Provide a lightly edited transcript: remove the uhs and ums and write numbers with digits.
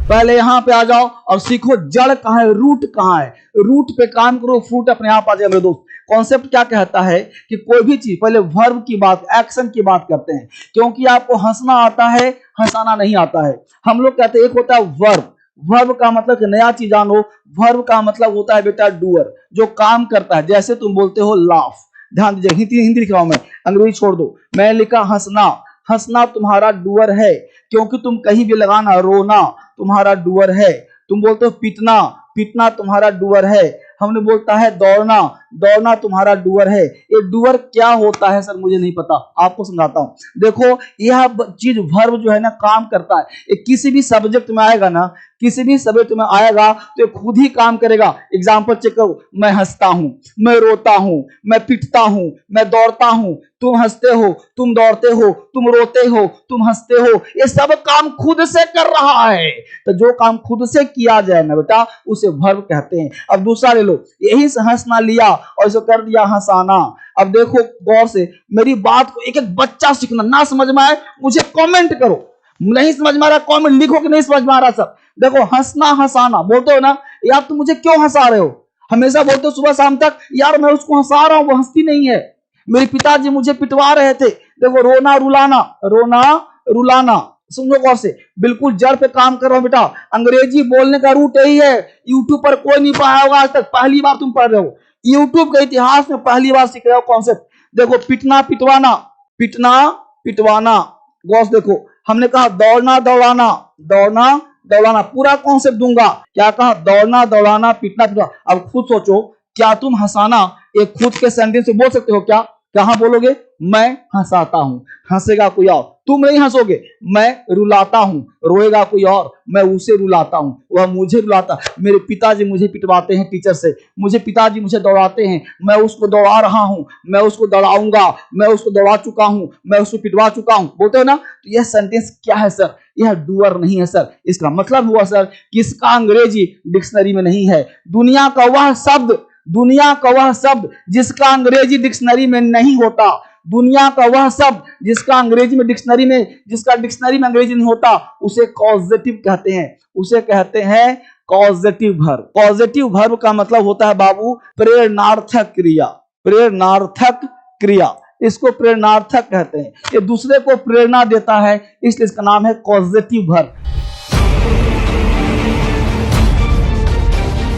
पहले यहाँ पे आ जाओ और सीखो जड़ कहाँ है, रूट कहाँ है। रूट पे काम करो, फ्रूट अपने आप आ जाए मेरे दोस्त। कॉन्सेप्ट क्या कहता है कि कोई भी चीज पहले वर्ब की बात, एक्शन की बात करते हैं, क्योंकि आपको हंसना आता है, हंसाना नहीं आता है। हम लोग कहते हैं एक होता है वर्ब, वर्ब का मतलब नया चीज जानो। वर्ब का मतलब होता है बेटा डूअर, जो काम करता है। जैसे तुम बोलते हो लाफ, ध्यान दीजिए, हिंदी लिख रहा हूं मैं, अंग्रेजी छोड़ दो। मैं लिखा हंसना, हंसना तुम्हारा डूअर है, क्योंकि तुम कहीं भी लगाना। रोना तुम्हारा डूअर है। तुम बोलते हो पीटना, पीटना तुम्हारा डूअर है। हमने बोलता है दौड़ना, दौड़ना तुम्हारा डूअर है। ये डूअर क्या होता है सर मुझे नहीं पता, आपको समझाता हूं। देखो यह चीज वर्ब जो है ना काम करता है। ये किसी भी सब्जेक्ट में आएगा ना, किसी भी सब्जेक्ट में आएगा तो ये खुद ही काम करेगा। एग्जाम्पल चेक करो, मैं हंसता हूं, मैं रोता हूं, मैं पिटता हूं, मैं दौड़ता हूं। तुम हंसते हो, तुम दौड़ते हो, तुम रोते हो, तुम हंसते हो, ये सब काम खुद से कर रहा है। तो जो काम खुद से किया जाए ना बेटा, उसे वर्ब कहते हैं। अब दूसरा ले लो, यही से हंसना लिया और इसे कर दिया हंसाना। अब देखो गौर से मेरी बात को, एक एक बच्चा सीखना। ना समझ में आए मुझे कमेंट करो, नहीं समझ में आ रहा कमेंट लिखो कि नहीं समझ में आ रहा सब। देखो हंसना हंसाना बोलते हो ना, यार तुम मुझे क्यों हंसा रहे हो, हमेशा बोलते हो सुबह शाम तक, यार मैं उसको हंसा रहा हूं, वो हंसती नहीं है। मेरे पिताजी मुझे पिटवा रहे थे। देखो रोना रुलाना, रोना रुलाना, समझो गौर से, बिल्कुल जड़ पे काम कर रहा हूं बेटा। अंग्रेजी बोलने का रूट यही है, यूट्यूब पर कोई नहीं पढ़ा होगा आज तक, पहली बार तुम पढ़ रहे हो। यूट्यूब के इतिहास में पहली बार सीख रहे हो कॉन्सेप्ट। देखो पिटना पिटवाना, पिटना पिटवाना। गौर से देखो, हमने कहा दौड़ना दौड़ाना, दौड़ना दौड़ाना, पूरा कॉन्सेप्ट दूंगा। क्या कहा, दौड़ना दौड़ाना, पिटना पिटवाना। अब खुद सोचो, क्या तुम हंसाना एक खुद के सेंटेंस से बोल सकते हो क्या? कहां बोलोगे, मैं हंसाता हूं, हंसेगा कोई और, तुम नहीं हंसोगे। मैं रुलाता हूं, रोएगा कोई और, मैं उसे रुलाता हूं, वह मुझे रुलाता। मेरे पिताजी मुझे पिटवाते हैं टीचर से, मुझे पिताजी मुझे दौड़ाते हैं, मैं उसको दौड़ा रहा हूं, मैं उसको दौड़ाऊंगा, मैं उसको दौड़ा चुका हूं, मैं उसको पिटवा चुका हूं। बोलते हो ना, तो यह सेंटेंस क्या है सर? यह डूअर नहीं है सर। इसका मतलब हुआ सर कि इसका अंग्रेजी डिक्शनरी में नहीं है। दुनिया का वह शब्द, दुनिया का वह शब्द जिसका अंग्रेजी डिक्शनरी में नहीं होता, दुनिया का वह शब्द जिसका अंग्रेजी में डिक्शनरी में, जिसका डिक्शनरी में अंग्रेजी नहीं होता, उसे कॉजेटिव कहते हैं, उसे कहते हैं कॉजेटिव वर्ब। कॉजेटिव वर्ब का मतलब होता है बाबू प्रेरणार्थक क्रिया, प्रेरणार्थक क्रिया, इसको प्रेरणार्थक कहते हैं। ये दूसरे को प्रेरणा देता है, इसलिए इसका नाम है कॉजेटिव वर्ब।